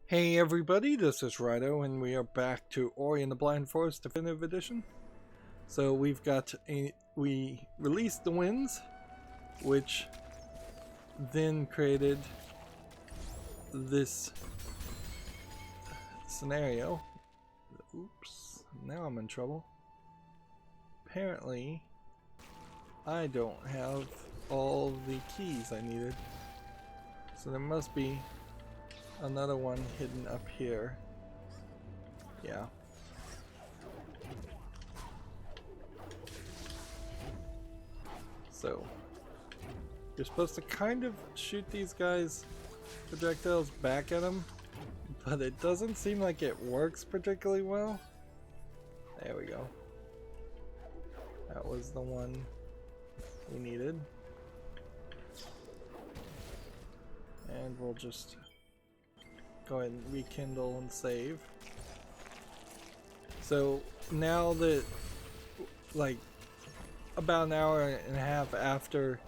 Hey everybody, this is Rydo, and we are back to Ori and the Blind Forest Definitive Edition. So we released the winds, which then created this scenario. Oops, now I'm in trouble. Apparently, I don't have all the keys I needed. So there must be another one hidden up here. Yeah. So you're supposed to kind of shoot these guys projectiles back at them, but it doesn't seem like it works particularly well. There we go. That was the one we needed. And we'll just go ahead and rekindle and save. So now that, like, about an hour and a half after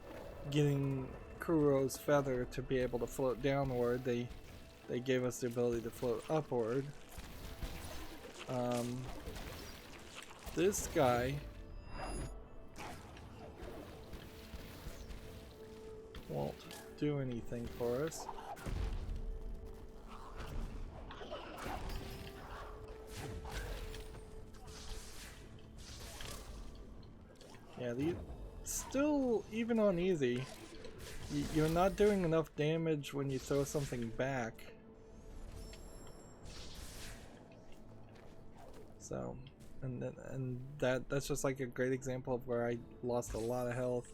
getting Kuro's feather to be able to float downward, they gave us the ability to float upward. This guy won't do anything for us. Yeah, these still, even on easy, you're not doing enough damage when you throw something back. So, and that's just like a great example of where I lost a lot of health.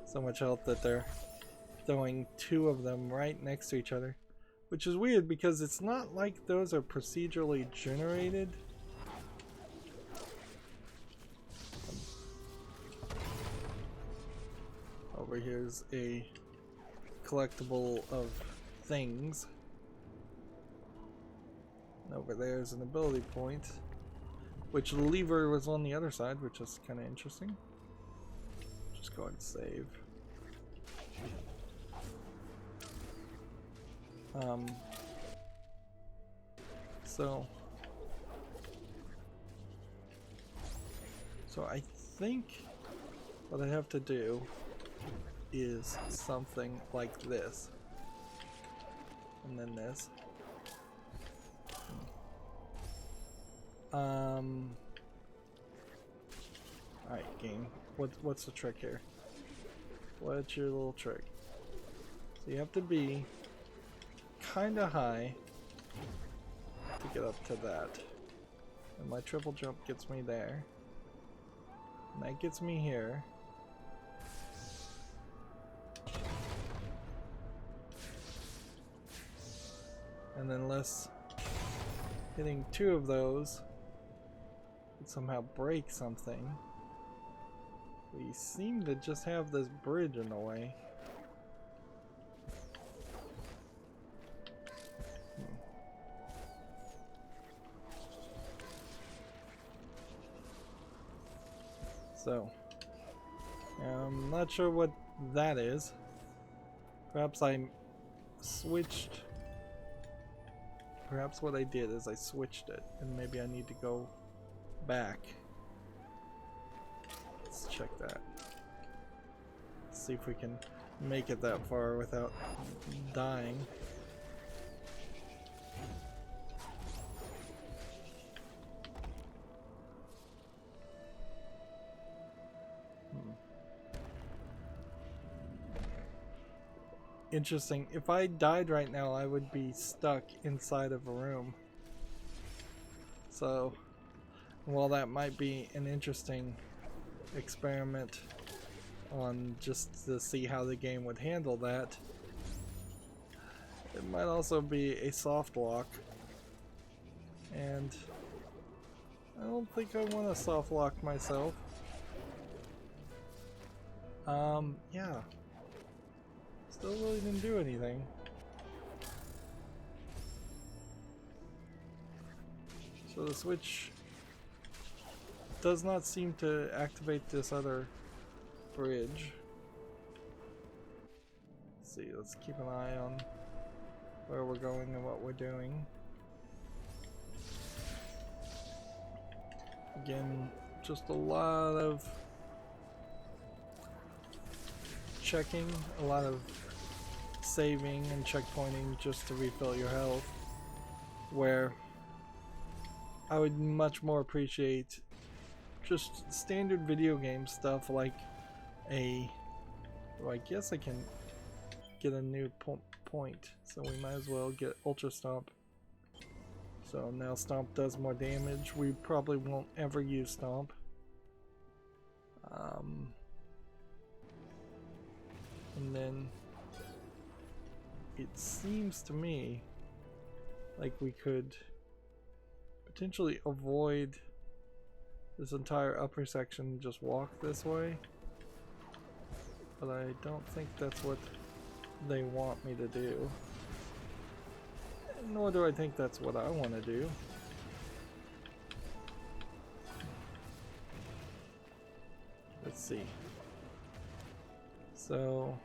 So much health that they're throwing two of them right next to each other. Which is weird because it's not like those are procedurally generated. Over here's a collectible of things. And over there's an ability point, which the lever was on the other side, which is kind of interesting. Just go ahead and save. So I think what I have to do is something like this, and then this. Alright, game. What's the trick here? What's your little trick? So you have to be kinda high to get up to that. And my triple jump gets me there. And that gets me here. And then unless hitting two of those would somehow break something, we seem to just have this bridge in the way. So, I'm not sure what that is. Perhaps I switched. Perhaps what I did is I switched it, and maybe I need to go back. Let's check that. Let's see if we can make it that far without dying. Interesting. If I died right now, I would be stuck inside of a room. So, while that might be an interesting experiment on just to see how the game would handle that, it might also be a soft lock. And I don't think I want to soft lock myself. Yeah. Still really didn't do anything. So the switch does not seem to activate this other bridge. Let's see, let's keep an eye on where we're going and what we're doing. Again, just a lot of checking, a lot of saving and checkpointing just to refill your health, where I would much more appreciate just standard video game stuff like well, I guess I can get a new point, so we might as well get Ultra Stomp. So now Stomp does more damage. We probably won't ever use Stomp. And then it seems to me like we could potentially avoid this entire upper section, just walk this way. But I don't think that's what they want me to do. Nor do I think that's what I want to do. Let's see. So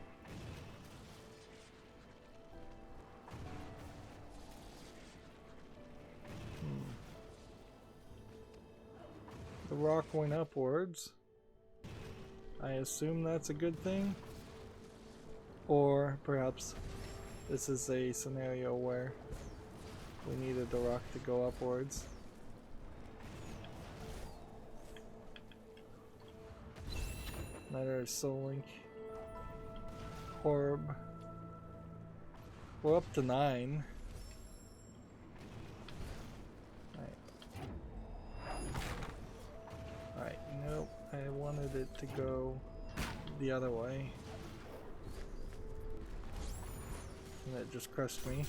the rock went upwards. I assume that's a good thing. Or perhaps this is a scenario where we needed the rock to go upwards. Another Soul Link orb. We're up to 9. Alright, nope. I wanted it to go the other way. And it just crushed me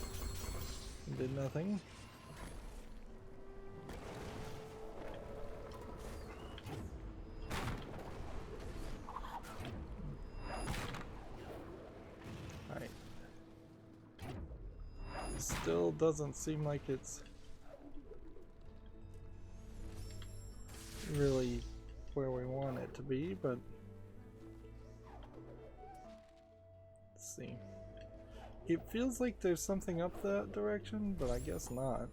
and did nothing. Alright. Still doesn't seem like it's really where we want it to be, but let's see. It feels like there's something up that direction, but I guess not.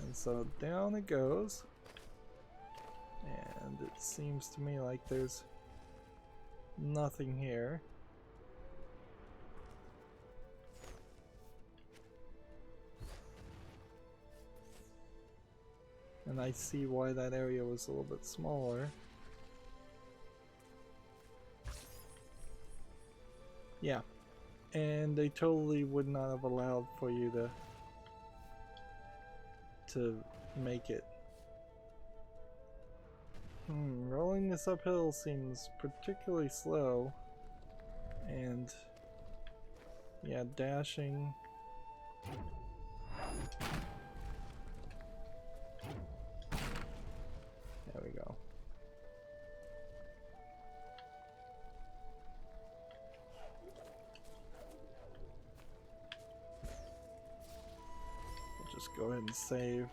And so down it goes. And it seems to me like there's nothing here. And I see why that area was a little bit smaller. Yeah, and they totally would not have allowed for you to make it. Rolling this uphill seems particularly slow, and yeah, dashing. There we go. Just go ahead and save.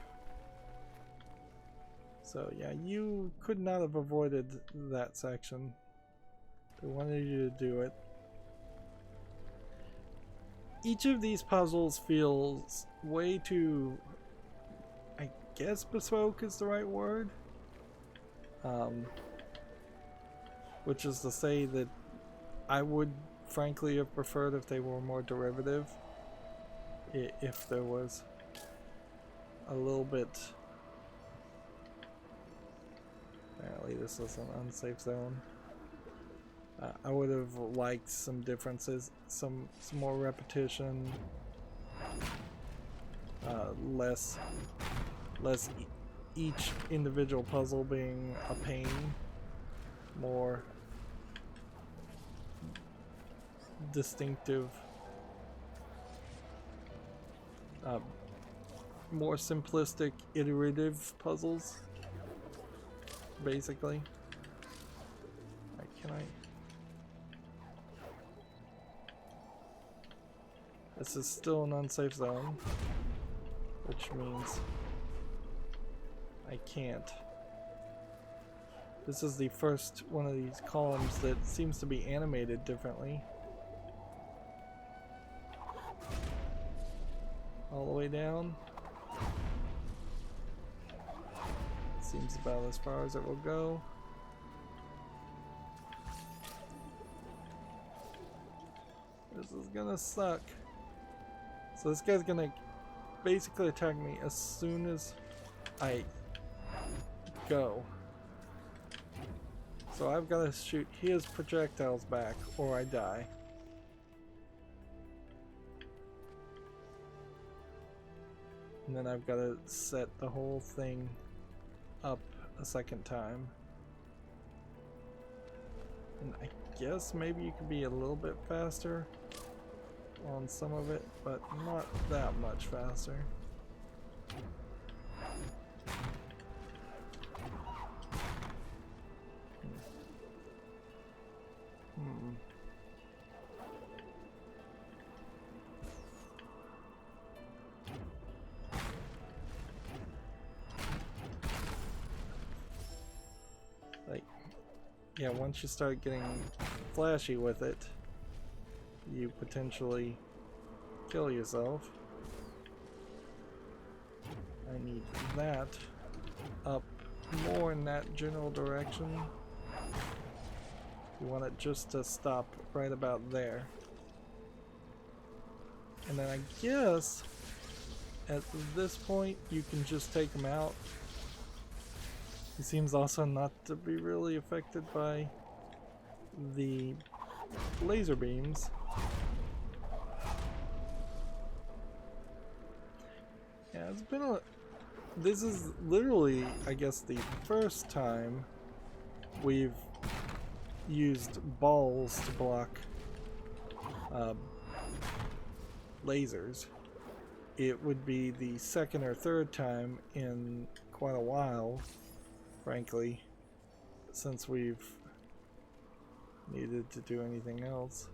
So yeah, you could not have avoided that section. They wanted you to do it. Each of these puzzles feels way too, I guess bespoke is the right word. Which is to say that I would frankly have preferred if they were more derivative. If there was a little bit. Apparently this is an unsafe zone. I would have liked some differences, some more repetition, less each individual puzzle being a pain, more distinctive, more simplistic, iterative puzzles, basically. Can I? This is still an unsafe zone, which means I can't. This is the first one of these columns that seems to be animated differently. way down. Seems about as far as it will go. This is gonna suck. So this guy's gonna basically attack me as soon as I go. So I've got to shoot his projectiles back or I die. And then I've got to set the whole thing up a second time. And I guess maybe you could be a little bit faster on some of it, but not that much faster. Like, yeah, once you start getting flashy with it, you potentially kill yourself. I need that up more in that general direction. You want it just to stop right about there. And then I guess at this point you can just take him out. He seems also not to be really affected by the laser beams. Yeah, it's been a... This is literally, I guess, the first time we've used balls to block lasers. It would be the second or third time in quite a while, frankly, since we've needed to do anything else.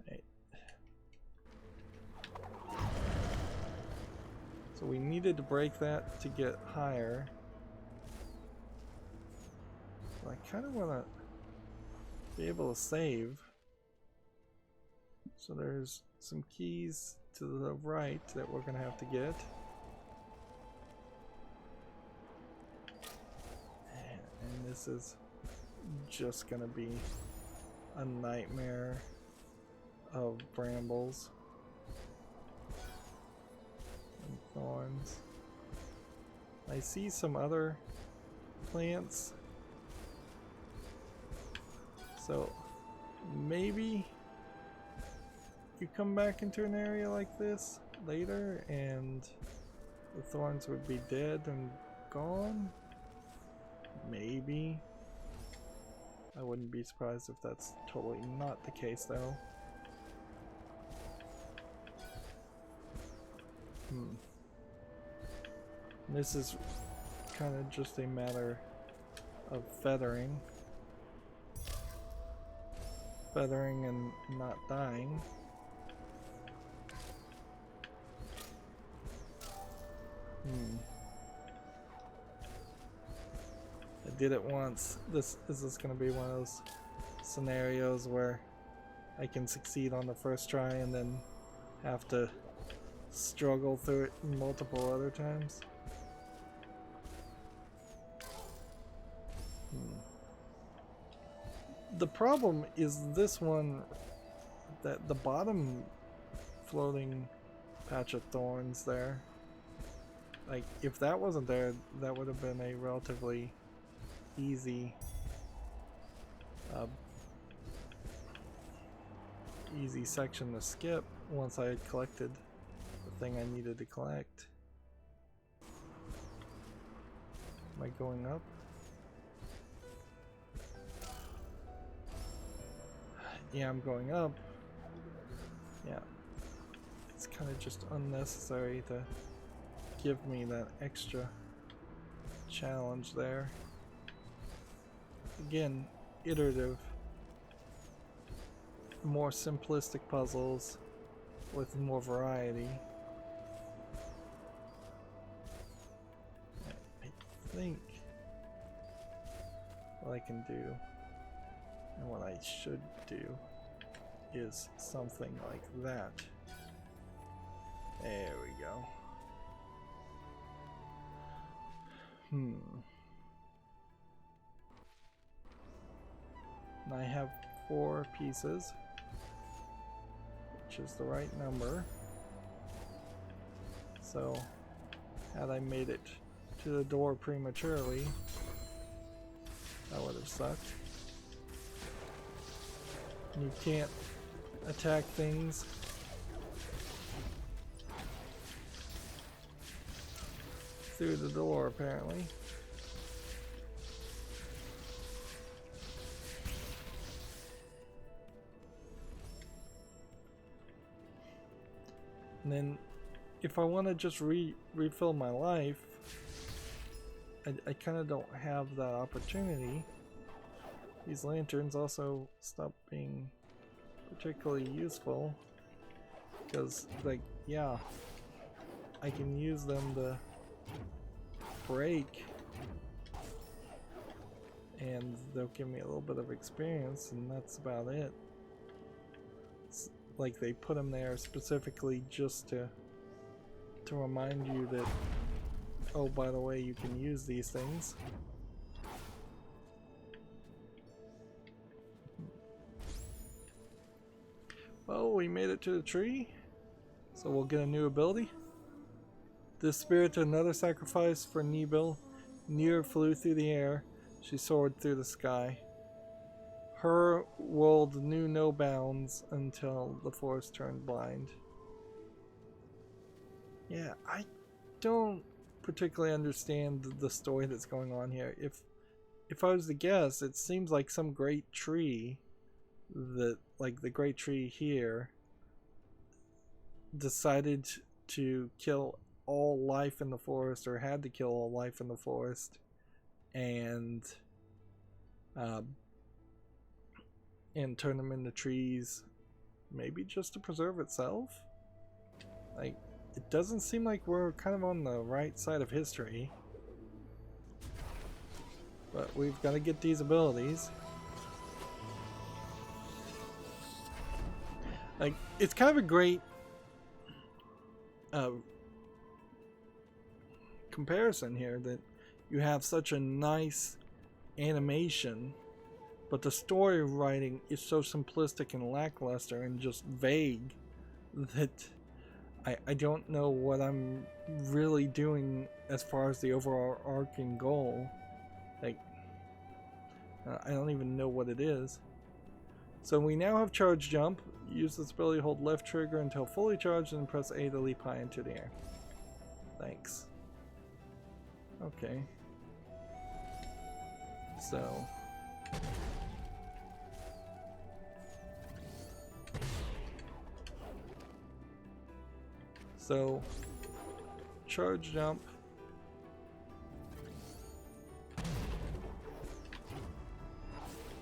Right. So we needed to break that to get higher. So I kind of want to be able to save. So there's some keys to the right that we're going to have to get. And this is just going to be a nightmare of brambles and thorns. I see some other plants. So maybe you come back into an area like this later and the thorns would be dead and gone. Maybe. I wouldn't be surprised if that's totally not the case though. This is kind of just a matter of feathering. Feathering and not dying. I did it once. This is going to be one of those scenarios where I can succeed on the first try and then have to struggle through it multiple other times. The problem is this one, that the bottom floating patch of thorns there. Like, if that wasn't there, that would have been a relatively easy easy section to skip once I had collected the thing I needed to collect. Am I going up? Yeah, I'm going up. Yeah. It's kind of just unnecessary to give me that extra challenge there. Again, iterative, more simplistic puzzles with more variety. I think what I can do and what I should do is something like that. There we go. And I have 4 pieces, which is the right number. So, had I made it to the door prematurely, that would have sucked. You can't attack things through the door, apparently. And then, if I want to just refill my life, I kind of don't have that opportunity. These lanterns also stop being particularly useful because, like, yeah, I can use them to break and they'll give me a little bit of experience, and that's about it. It's like they put them there specifically just to remind you that, oh, by the way, you can use these things. Well, we made it to the tree, so we'll get a new ability. This spirit, another sacrifice for Nibel. Naru flew through the air. She soared through the sky. Her world knew no bounds until the forest turned blind. Yeah, I don't particularly understand the story that's going on here. If I was to guess, it seems like some great tree that, like the great tree here, decided to kill all life in the forest, or had to kill all life in the forest, and turn them into trees, maybe just to preserve itself. Like, it doesn't seem like we're kind of on the right side of history, but we've got to get these abilities. Like, it's kind of a great comparison here that you have such a nice animation, but the story writing is so simplistic and lackluster and just vague that I don't know what I'm really doing as far as the overall arcing goal. Like, I don't even know what it is. So we now have charge jump. Use this ability to hold left trigger until fully charged and press A to leap high into the air. Thanks. Okay. So charge jump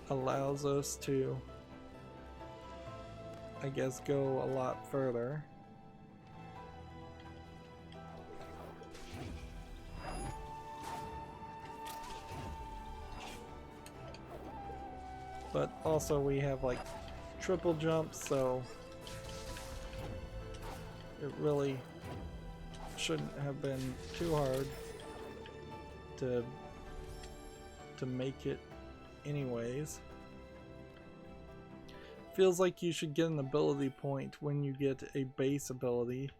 allows us to, I guess, go a lot further. But also we have like triple jumps, so it really shouldn't have been too hard to make it anyways. Feels like you should get an ability point when you get a base ability,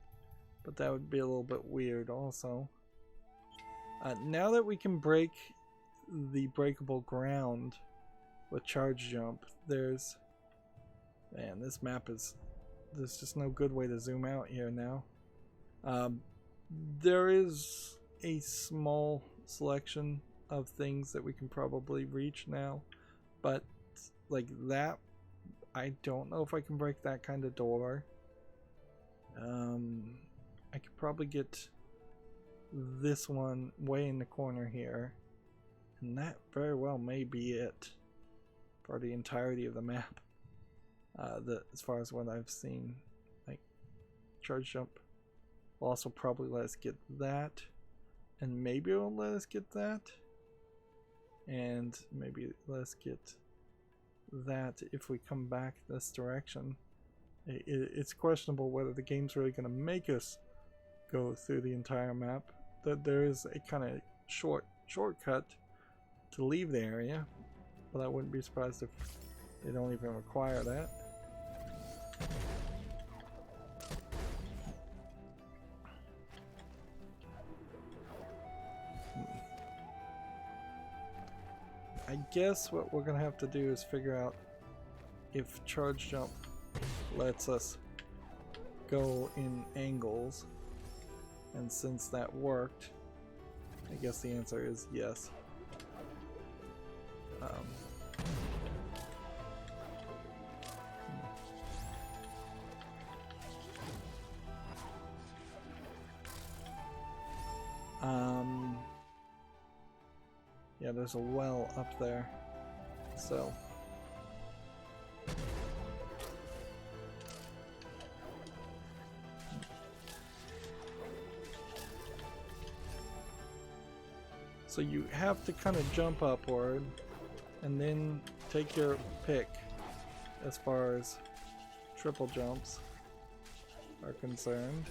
but that would be a little bit weird also. Now that we can break the breakable ground with charge jump, there's just no good way to zoom out here now. There is a small selection of things that we can probably reach now, but like that, I don't know if I can break that kind of door. I could probably get this one way in the corner here, and that very well may be it for the entirety of the map. As far as what I've seen, like charge jump will also probably let us get that, and maybe it will let us get that, and maybe let us get that if we come back this direction. It's questionable whether the game's really going to make us go through the entire map. That there is a kind of shortcut to leave the area, but I wouldn't be surprised if they don't even require that. I guess what we're gonna have to do is figure out if charge jump lets us go in angles, and since that worked, I guess the answer is yes. Yeah, there's a well up there, so you have to kind of jump upward and then take your pick as far as triple jumps are concerned.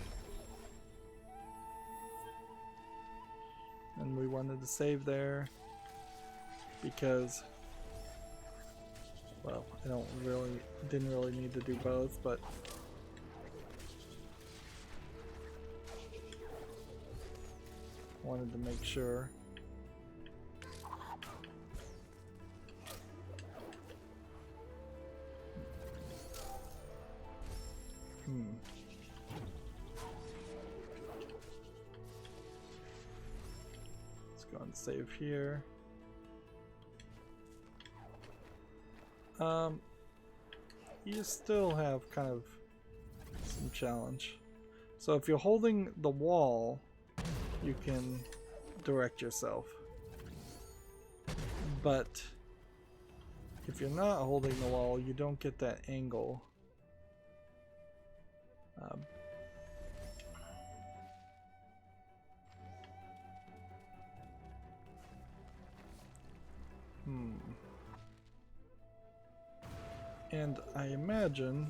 And we wanted to save there because, well, didn't really need to do both, but wanted to make sure. Let's go and save here. You still have kind of some challenge. So if you're holding the wall, you can direct yourself. But if you're not holding the wall, you don't get that angle. And I imagine,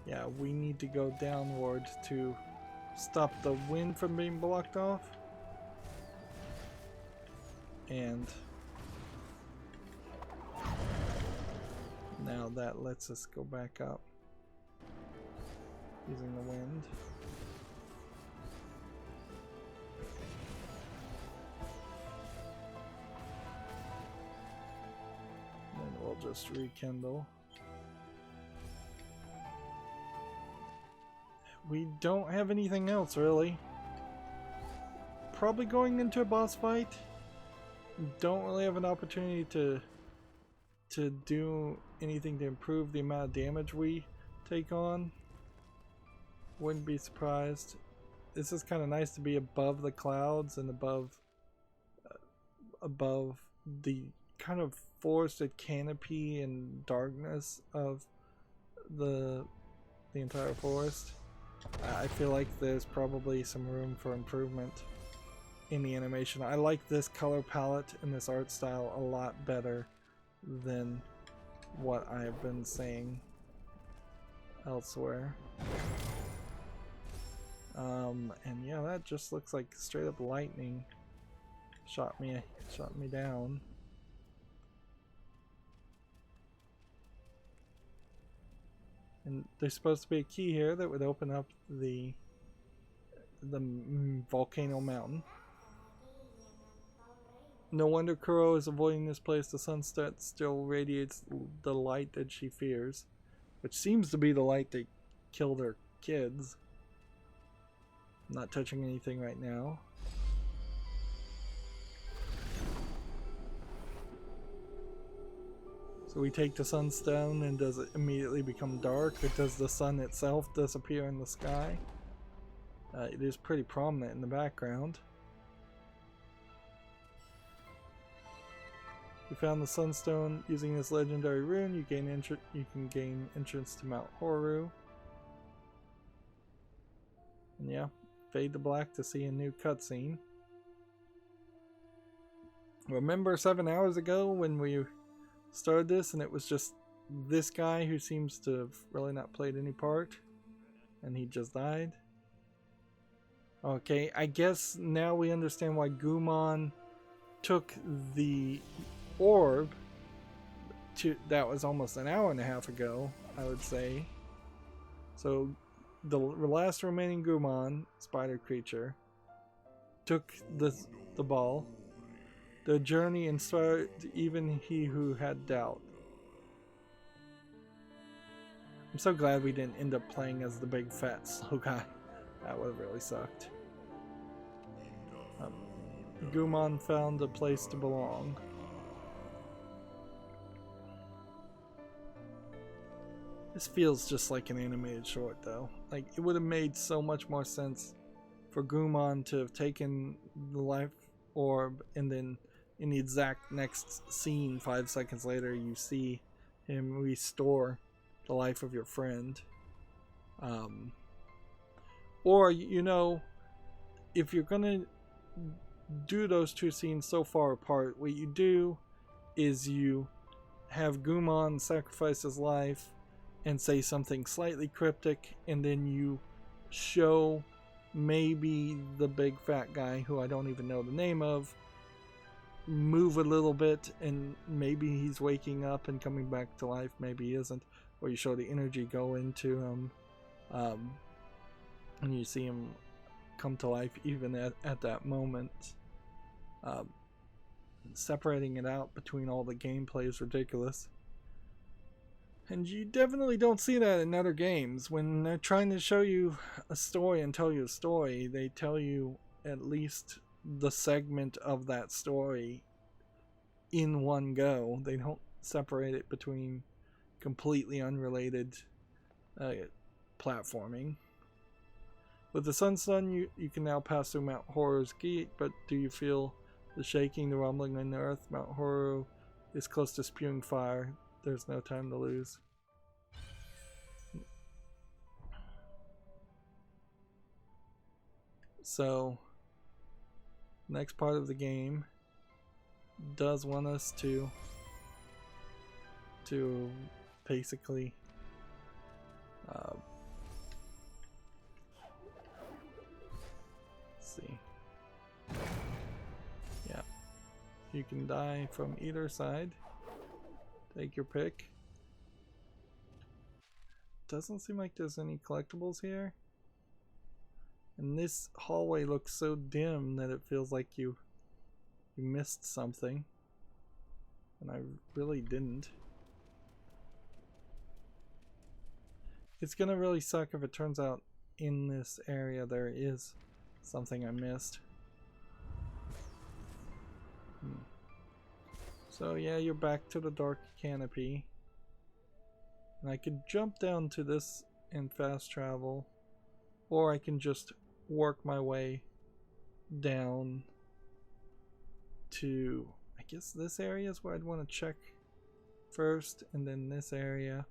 yeah, we need to go downward to stop the wind from being blocked off. And now that lets us go back up using the wind. And then we'll just rekindle. We don't have anything else really. Probably going into a boss fight. Don't really have an opportunity to do anything to improve the amount of damage we take on. Wouldn't be surprised. This is kind of nice to be above the clouds and above the kind of forested canopy and darkness of the entire forest. I feel like there's probably some room for improvement in the animation. I like this color palette and this art style a lot better than what I've been saying elsewhere. And yeah, that just looks like straight up lightning shot me down. And there's supposed to be a key here that would open up the volcano mountain. No wonder Kuro is avoiding this place. The sunset still radiates the light that she fears, which seems to be the light that killed her kids. I'm not touching anything right now. So we take the sunstone, and does it immediately become dark, or does the sun itself disappear in the sky? It is pretty prominent in the background. You found the sunstone. Using this legendary rune, you can gain entrance to Mount Horu. And yeah, fade to black to see a new cutscene. Remember 7 hours ago when we started this and it was just this guy who seems to have really not played any part? And he just died. Okay, I guess now we understand why Gumon took the orb that was almost an hour and a half ago, I would say. So the last remaining Gumon, spider creature, took the ball. The journey inspired even he who had doubt. I'm so glad we didn't end up playing as the big fat slow guy. That would have really sucked. Gumon found a place to belong. This feels just like an animated short though. Like, it would have made so much more sense for Gumon to have taken the life orb, and then in the exact next scene 5 seconds later you see him restore the life of your friend. Or, you know, if you're gonna do those two scenes so far apart, what you do is you have Gumon sacrifice his life and say something slightly cryptic, and then you show maybe the big fat guy, who I don't even know the name of, move a little bit, and maybe he's waking up and coming back to life, maybe he isn't, or you show the energy go into him, and you see him come to life even at that moment. Separating it out between all the gameplay is ridiculous. And you definitely don't see that in other games. When they're trying to show you a story and tell you a story, they tell you at least the segment of that story in one go. They don't separate it between completely unrelated platforming. With the Sun, you can now pass through Mount Horror's Gate, but do you feel the shaking, the rumbling in the earth? Mount Horror is close to spewing fire. There's no time to lose. So, next part of the game does want us to basically let's see. Yeah, you can die from either side. Take your pick. Doesn't seem like there's any collectibles here. And this hallway looks so dim that it feels like you missed something. And I really didn't. It's gonna really suck if it turns out in this area there is something I missed. So yeah, you're back to the dark canopy. And I could jump down to this and fast travel, or I can just work my way down to, I guess this area is where I'd want to check first, and then this area.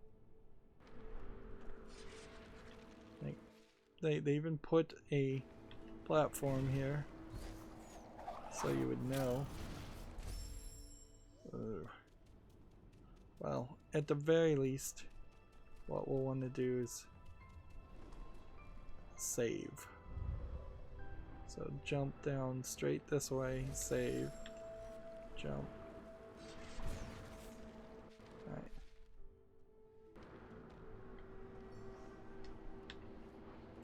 Like, they even put a platform here so you would know. Well, at the very least, what we'll want to do is save. So jump down straight this way, save, jump. Alright.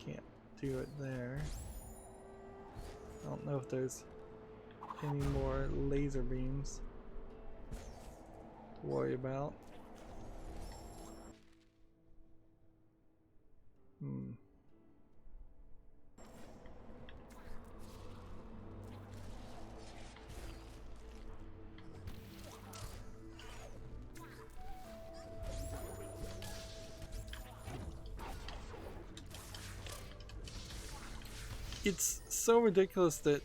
Can't do it there. I don't know if there's any more laser beams to worry about. It's so ridiculous that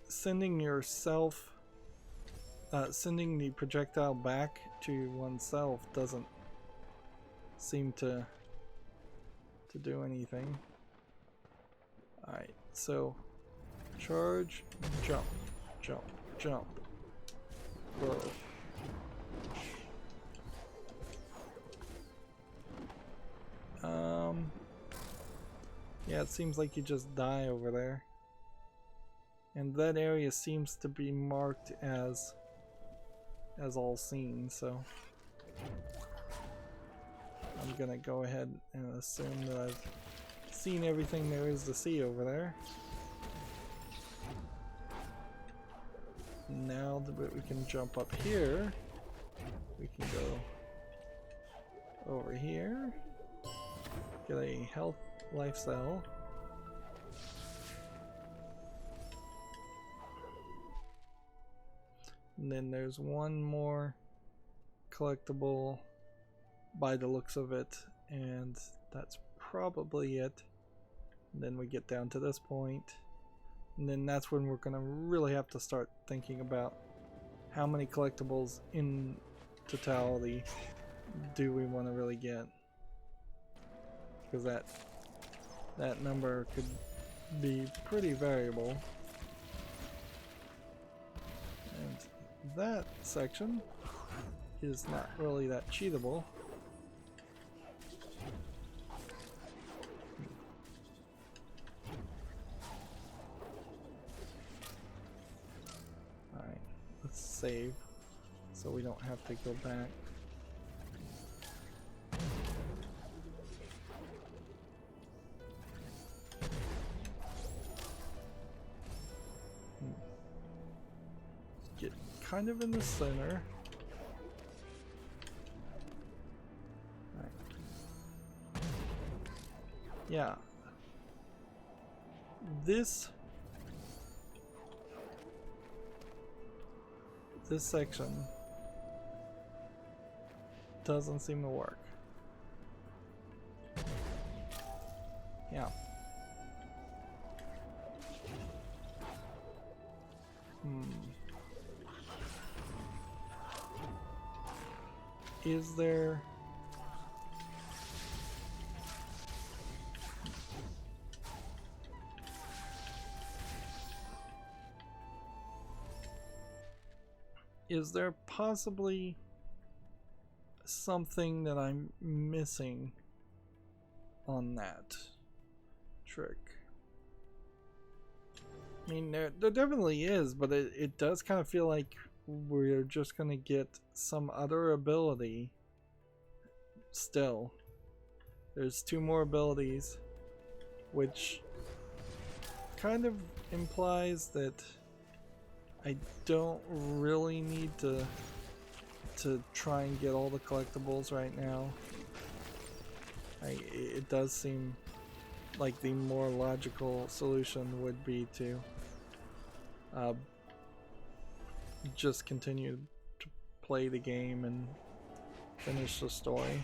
sending yourself, sending the projectile back to oneself doesn't seem to do anything. Alright, so charge, jump, jump, jump. Whoa. Yeah, it seems like you just die over there. And that area seems to be marked as all seen, so I'm gonna go ahead and assume that I've seen everything there is to see over there. Now that we can jump up here, we can go over here, get a health life cell. And then there's one more collectible by the looks of it, and that's probably it. And then we get down to this point, and then that's when we're gonna really have to start thinking about how many collectibles in totality do we want to really get, because that number could be pretty variable. And that section is not really that cheatable. Alright, let's save so we don't have to go back. Get kind of in the center. Right. Yeah. This section doesn't seem to work. Yeah. Is there... Is there possibly something that I'm missing on that trick? I mean, there definitely is, but it does kind of feel like we're just gonna get some other ability still. There's two more abilities, which kind of implies that I don't really need to try and get all the collectibles right now. It does seem like the more logical solution would be to just continue to play the game and finish the story.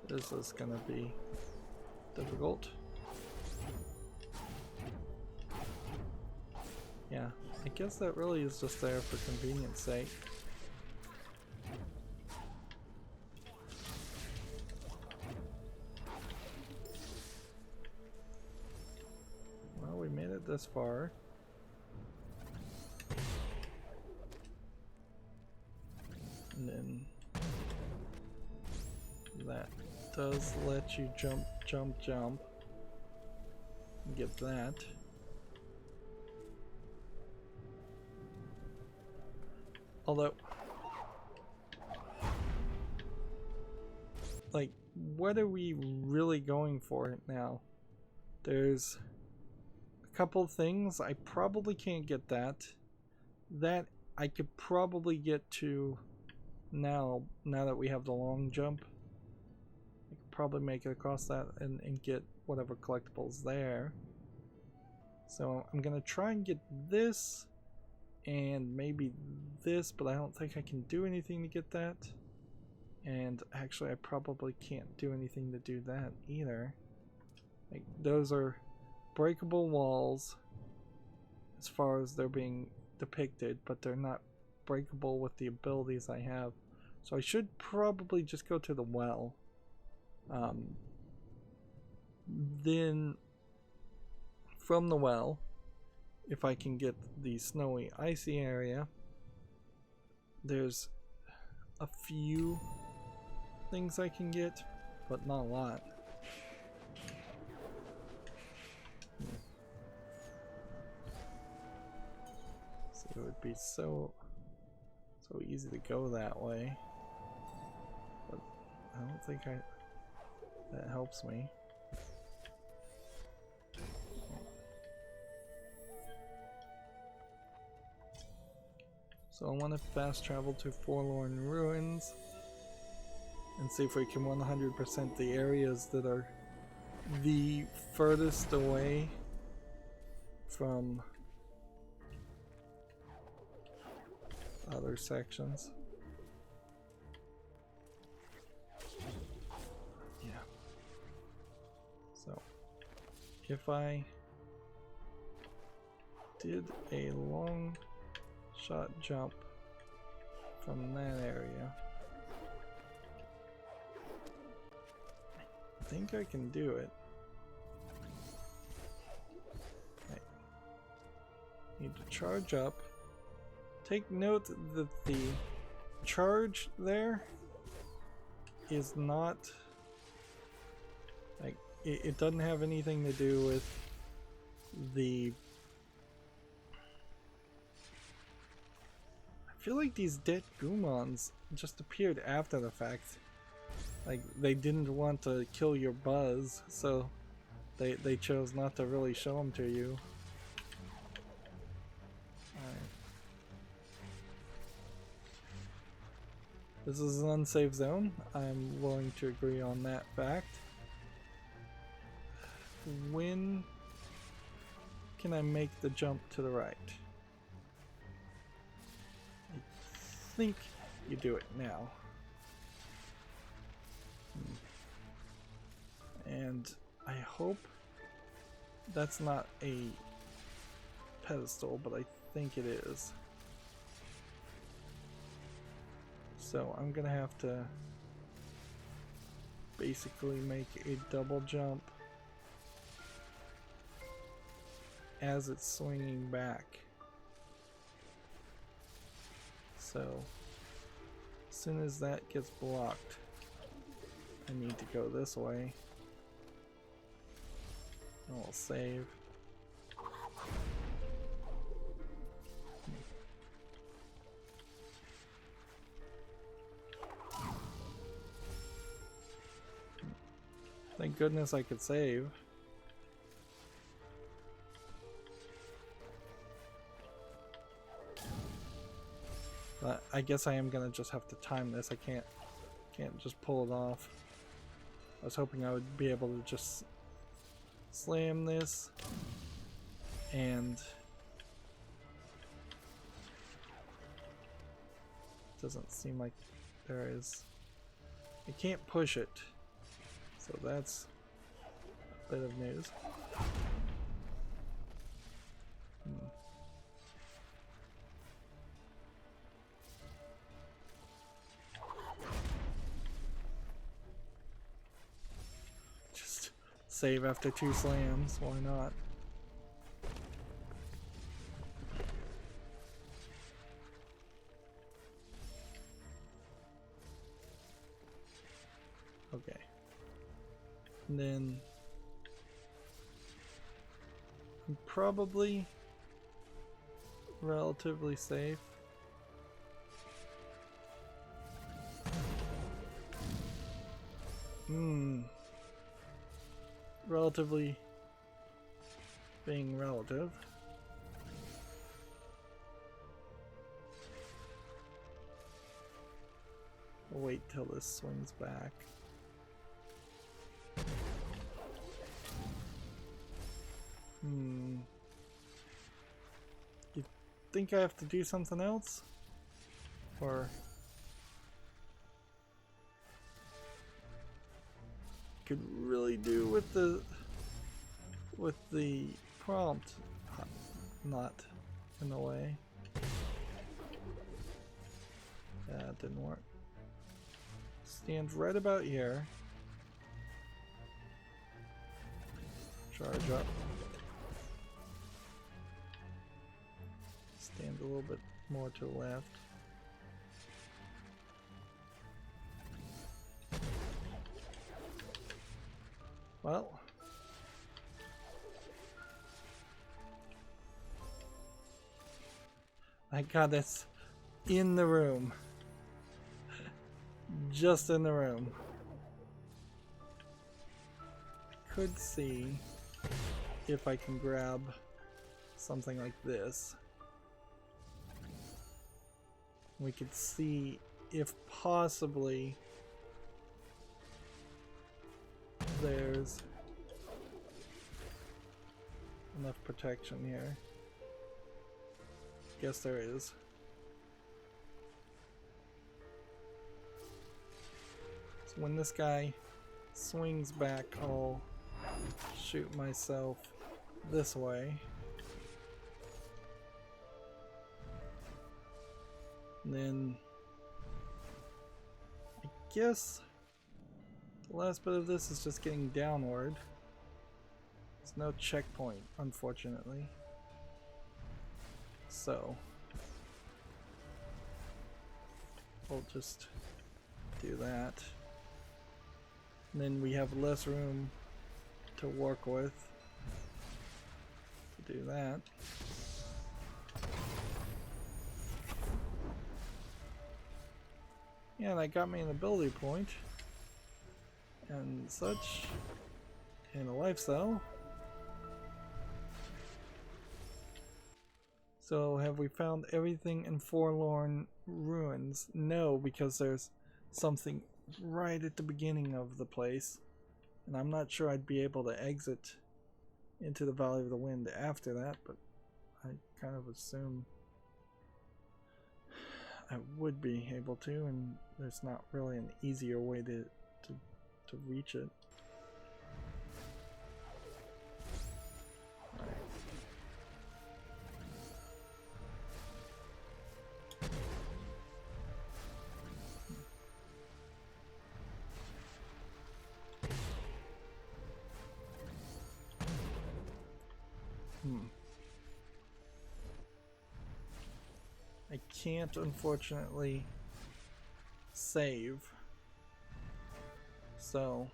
This is gonna be difficult. Yeah, I guess that really is just there for convenience sake. Well, we made it this far. And then that does let you jump. Get that. Although, like, what are we really going for now? There's a couple things. I probably can't get that. That I could probably get to now that we have the long jump. I could probably make it across that and get whatever collectibles there. So I'm gonna try and get this and maybe this, but I don't think I can do anything to get that. And actually I probably can't do anything to do that either. Like, those are breakable walls as far as they're being depicted, but they're not breakable with the abilities I have. So I should probably just go to the well. Then from the well, if I can get the snowy icy area, there's a few things I can get. but not a lot. So it would be so easy to go that way, but I don't think that helps me. So I want to fast travel to Forlorn Ruins and see if we can 100% the areas that are the furthest away from other sections. Yeah. So if I did a long shot jump from that area, I think I can do it. Okay. Need to charge up. Take note that the charge there is not like it doesn't have anything to do with the. I feel like these dead Gumons just appeared after the fact. Like they didn't want to kill your buzz, so they chose not to really show them to you. This is an unsafe zone. I'm willing to agree on that fact. When can I make the jump to the right? I think you do it now. And I hope that's not a pedestal, but I think it is. So I'm gonna have to basically make a double jump as it's swinging back. So as soon as that gets blocked, I need to go this way. And we'll save. Thank goodness I could save. But I guess I am gonna just have to time this. I can't just pull it off. I was hoping I would be able to just slam this and doesn't seem like there is. I can't push it. So that's a bit of news. Just save after 2 slams, why not? Okay. And then I'm probably relatively safe. Relatively being relative. We'll wait till this swings back. You think I have to do something else? Or could really do with the prompt not in the way. That didn't work. Stand right about here. Charge up. Stand a little bit more to the left. I got this in the room. Just in the room. I could see if I can grab something like this. We could see if possibly there's enough protection here. Guess there is. So when this guy swings back, I'll shoot myself this way. And then I guess the last bit of this is just getting downward. There's no checkpoint, unfortunately. So we'll just do that. And then we have less room to work with to do that. Yeah, that got me an ability point and such, and a life cell. So have we found everything in Forlorn Ruins? No, because there's something right at the beginning of the place, and I'm not sure I'd be able to exit into the Valley of the Wind after that, but I kind of assume I would be able to, and there's not really an easier way to reach it. I can't, unfortunately, save. So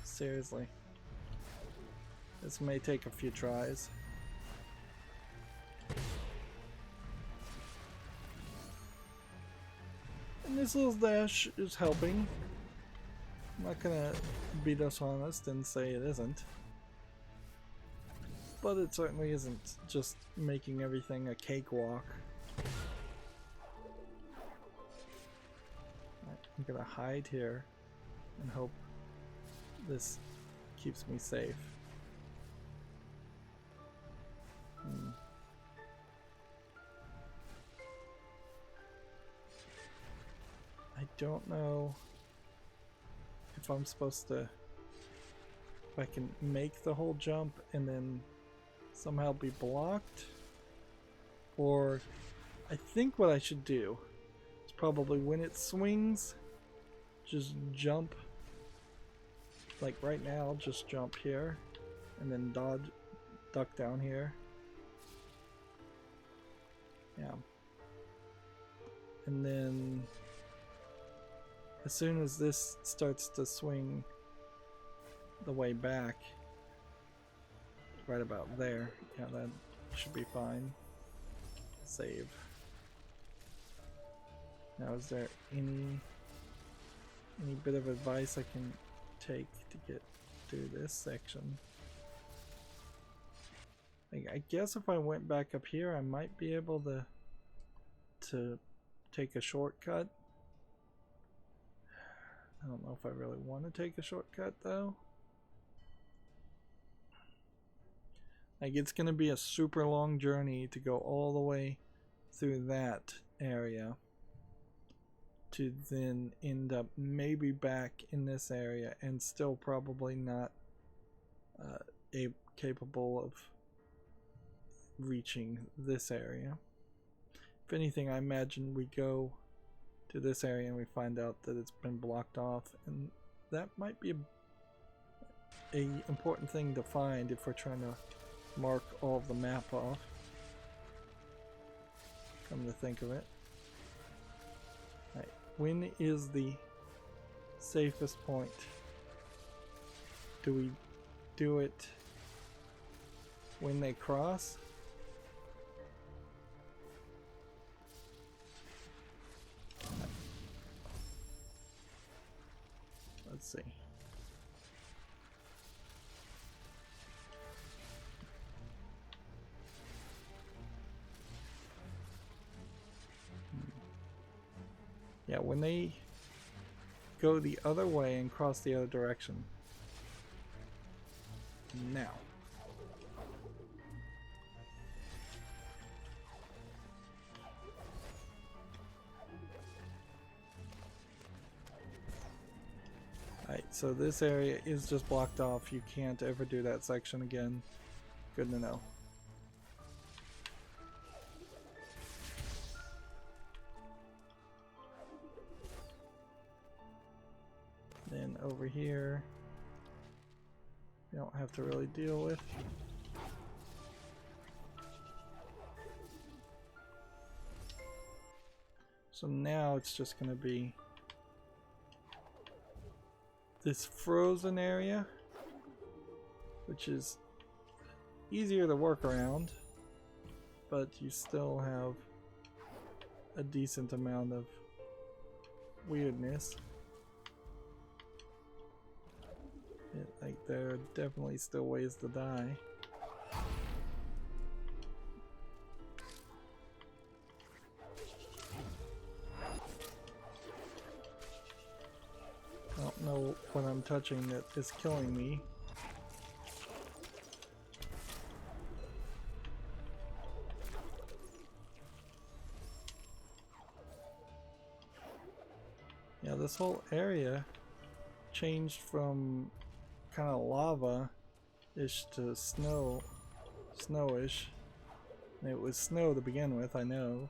seriously, this may take a few tries. And this little dash is helping. I'm not gonna be dishonest and say it isn't. But it certainly isn't just making everything a cakewalk. I'm gonna hide here and hope this keeps me safe. I don't know if I'm supposed to, if I can make the whole jump and then somehow be blocked, or I think what I should do is probably when it swings, just jump, like right now, just jump here and then dodge, duck down here. Yeah. And then as soon as this starts to swing the way back, right about there, yeah, that should be fine. Save. Now, is there any bit of advice I can take to get through this section? I guess if I went back up here, I might be able to take a shortcut. I don't know if I really want to take a shortcut though. Like, it's gonna be a super long journey to go all the way through that area to then end up maybe back in this area and still probably not capable of reaching this area. If anything, I imagine we go to this area and we find out that it's been blocked off, and that might be a important thing to find if we're trying to mark all of the map off, come to think of it. Right. When is the safest point? Do we do it when they cross? Let's see. Yeah, when they go the other way and cross the other direction. Now. Alright, so this area is just blocked off. You can't ever do that section again. Good to know. Then over here, you don't have to really deal with. So now it's just going to be this frozen area, which is easier to work around, but you still have a decent amount of weirdness. Like, there are definitely still ways to die. I don't know what I'm touching that is killing me. Yeah, this whole area changed from kind of lava-ish to snowish. And it was snow to begin with, I know.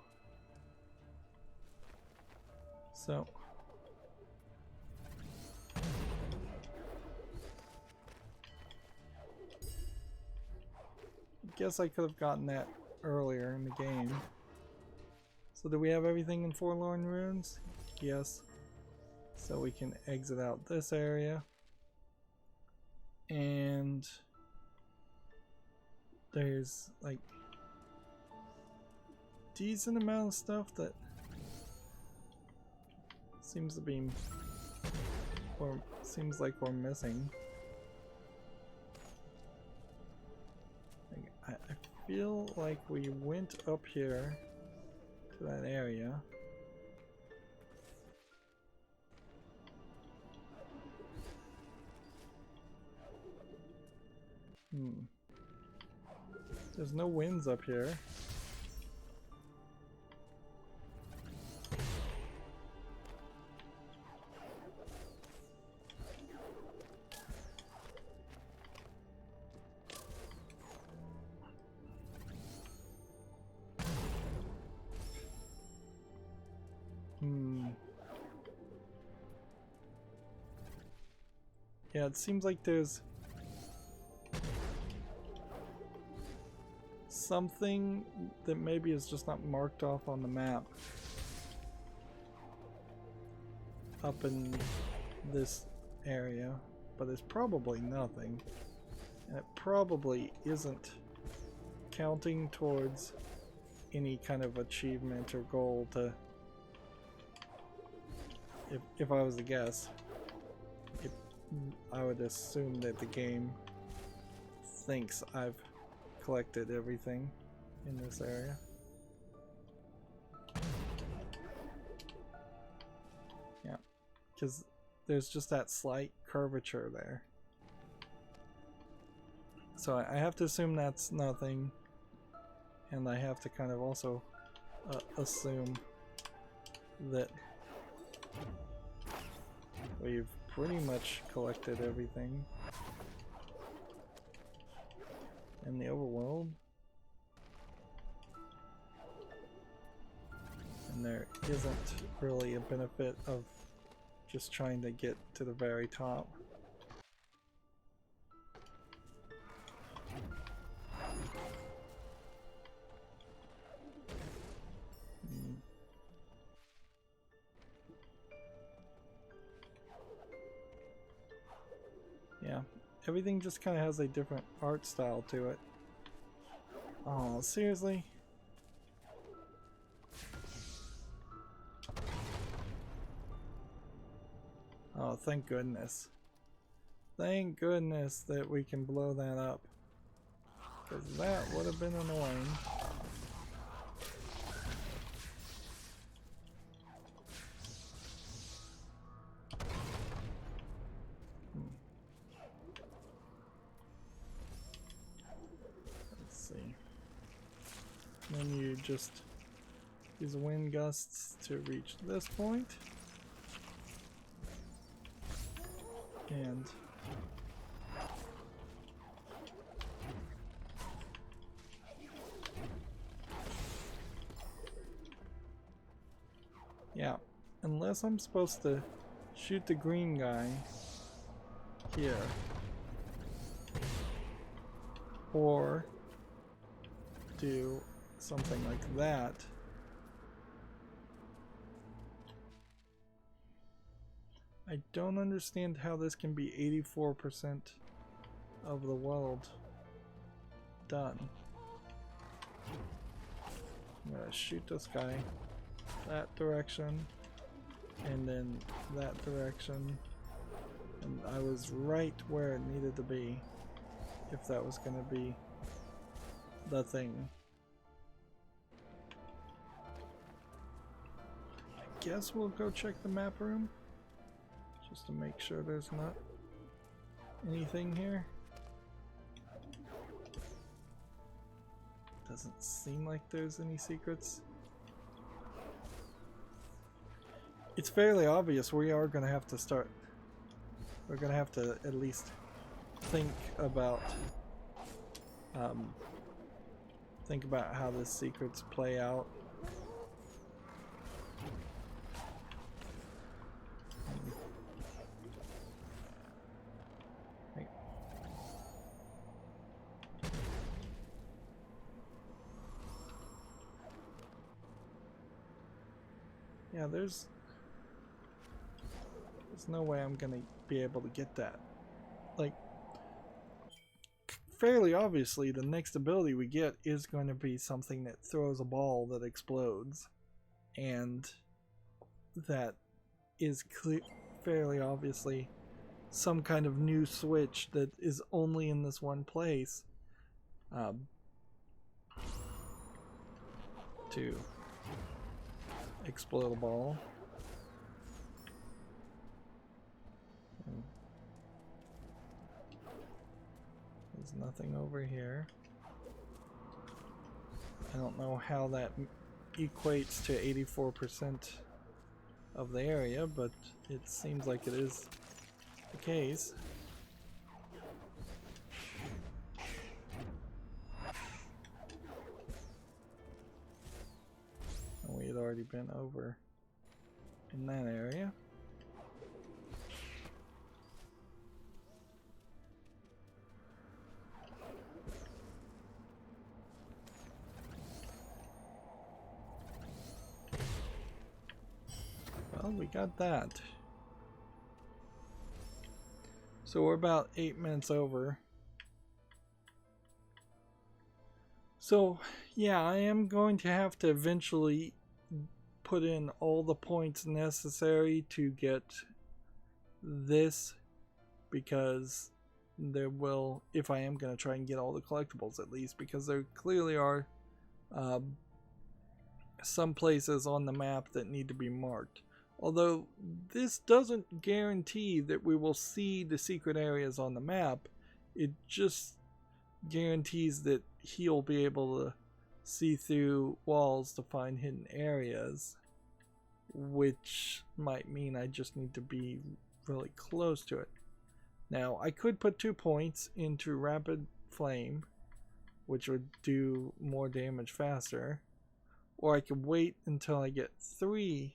So I guess I could have gotten that earlier in the game. So do we have everything in Forlorn Ruins? Yes. So we can exit out this area. And there's like decent amount of stuff that seems to be, or seems like we're missing. I feel like we went up here to that area. There's no winds up here. Yeah, it seems like there's something that maybe is just not marked off on the map up in this area, but it's probably nothing, and it probably isn't counting towards any kind of achievement or goal to, if I was to guess, I would assume that the game thinks I've collected everything in this area. Yeah, because there's just that slight curvature there. So I have to assume that's nothing, and I have to kind of also assume that we've pretty much collected everything in the overworld, and there isn't really a benefit of just trying to get to the very top. Everything just kind of has a different art style to it. Oh, seriously? Oh, thank goodness. Thank goodness that we can blow that up. Because that would have been annoying. Let's see. Then you just use wind gusts to reach this point. And yeah, unless I'm supposed to shoot the green guy here, or do something like that. I don't understand how this can be 84% of the world done. I'm gonna shoot this guy that direction and then that direction, and I was right where it needed to be if that was gonna be the thing. I guess we'll go check the map room just to make sure there's not anything here. Doesn't seem like there's any secrets. It's fairly obvious we are going to have to start. We're going to have to at least think about how the secrets play out. Yeah, there's no way I'm gonna be able to get that. Like, fairly obviously, the next ability we get is going to be something that throws a ball that explodes, and that is fairly obviously some kind of new switch that is only in this one place to explode a ball. There's nothing over here. I don't know how that equates to 84% of the area, but it seems like it is the case. And we had already been over in that area. Well, we got that. So we're about 8 minutes over. So, yeah, I am going to have to eventually put in all the points necessary to get this, because there will, if I am going to try and get all the collectibles at least, because there clearly are some places on the map that need to be marked. Although this doesn't guarantee that we will see the secret areas on the map, it just guarantees that he'll be able to see through walls to find hidden areas, which might mean I just need to be really close to it. Now, I could put 2 points into Rapid Flame, which would do more damage faster, or I could wait until I get 3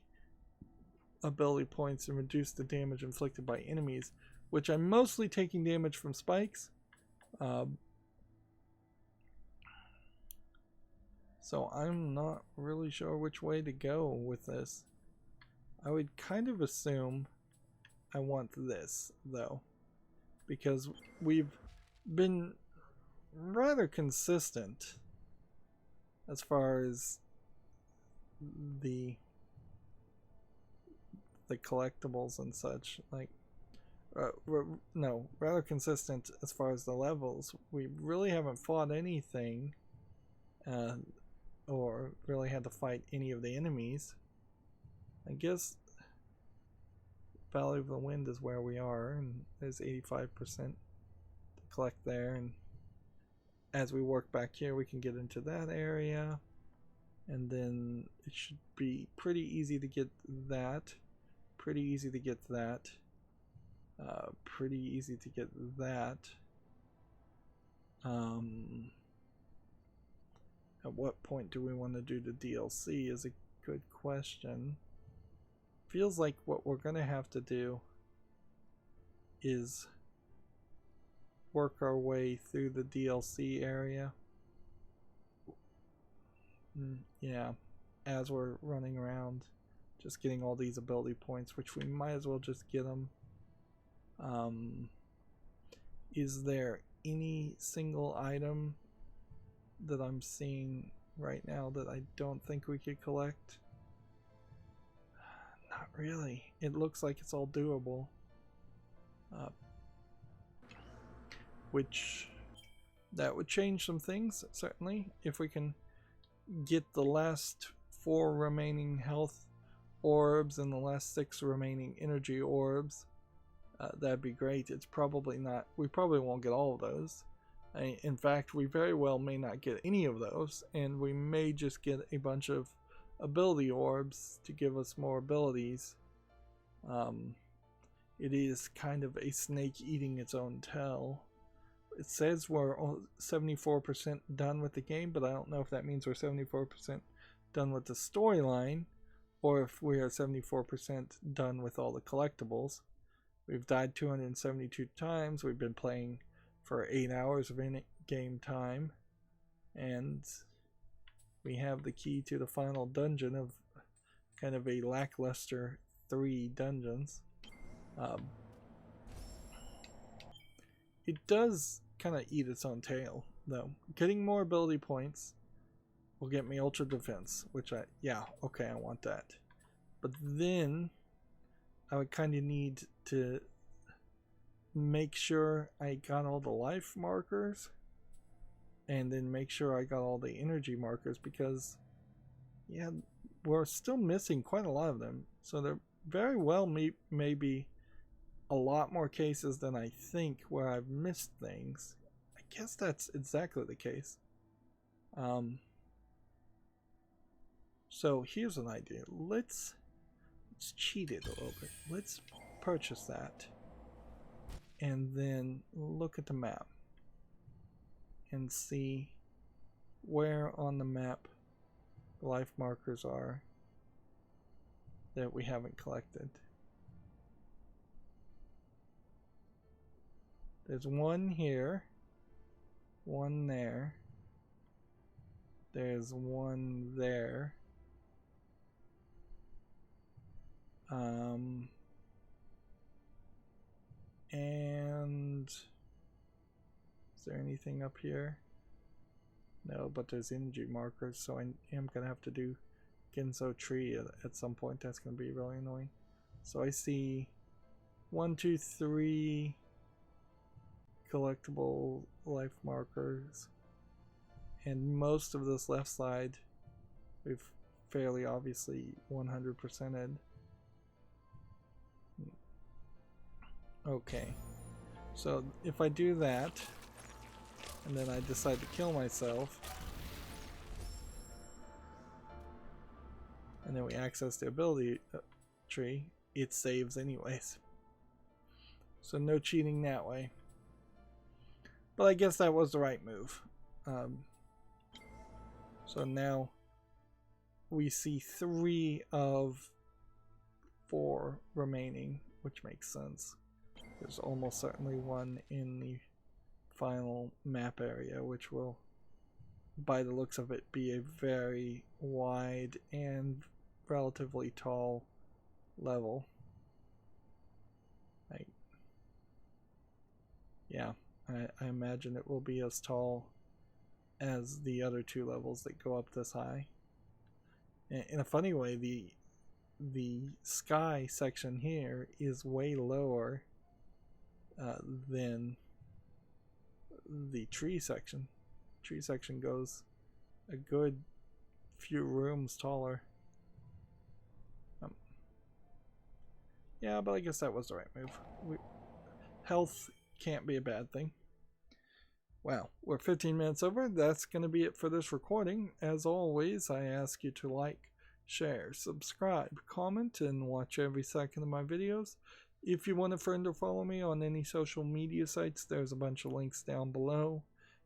ability points and reduce the damage inflicted by enemies, which I'm mostly taking damage from spikes. So I'm not really sure which way to go with this. I would kind of assume I want this, though, because we've been rather consistent as far as the collectibles and such. Like, no, rather consistent as far as the levels. We really haven't fought anything, or really had to fight any of the enemies. I guess Valley of the Wind is where we are, and there's 85% to collect there, and as we work back here we can get into that area, and then it should be pretty easy to get that, pretty easy to get that, pretty easy to get that. At what point do we want to do the DLC is a good question. Feels like what we're gonna have to do is work our way through the DLC area. Yeah, as we're running around just getting all these ability points, which we might as well just get them. Is there any single item that I'm seeing right now that I don't think we could collect? Not really. It looks like it's all doable. Which that would change some things, certainly. If we can get the last 4 remaining health orbs and the last 6 remaining energy orbs, that'd be great. It's probably not, we probably won't get all of those. In fact, we very well may not get any of those, and we may just get a bunch of ability orbs to give us more abilities. It is kind of a snake eating its own tail. It says we're 74% done with the game, but I don't know if that means we're 74% done with the storyline, or if we are 74% done with all the collectibles. We've died 272 times. We've been playing for 8 hours of in-game time, and we have the key to the final dungeon of kind of a lackluster 3 dungeons. It does kind of eat its own tail, though. Getting more ability points will get me ultra defense, which I want that. But then I would kind of need to make sure I got all the life markers, and then make sure I got all the energy markers, because yeah, we're still missing quite a lot of them. So there very well may be a lot more cases than I think where I've missed things. I guess that's exactly the case. So here's an idea. Let's cheat it a little bit. Let's purchase that, and then look at the map and see where on the map the life markers are that we haven't collected. There's one here, one there, there's one there, and is there anything up here? No, but there's energy markers, so I am gonna have to do Genso Tree at some point. That's gonna be really annoying. So I see 1, 2, 3 collectible life markers, and most of this left side we've fairly obviously 100%ed. Okay, so if I do that and then I decide to kill myself, and then we access the ability tree, it saves anyways. So no cheating that way. But I guess that was the right move. So now we see 3 of 4 remaining, which makes sense. There's almost certainly one in the final map area, which will, by the looks of it, be a very wide and relatively tall level. I imagine it will be as tall as the other two levels that go up this high. In a funny way, the sky section here is way lower than the tree section. Tree section goes a good few rooms taller. Yeah, but I guess that was the right move. Health can't be a bad thing. Well, we're 15 minutes over. That's going to be it for this recording. As always, I ask you to like, share, subscribe, comment, and watch every second of my videos. If you want a friend or follow me on any social media sites, there's a bunch of links down below.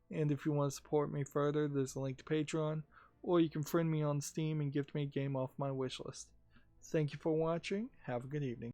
And if you want to support me further, there's a link to Patreon, or you can friend me on Steam and gift me a game off my wishlist. Thank you for watching. Have a good evening.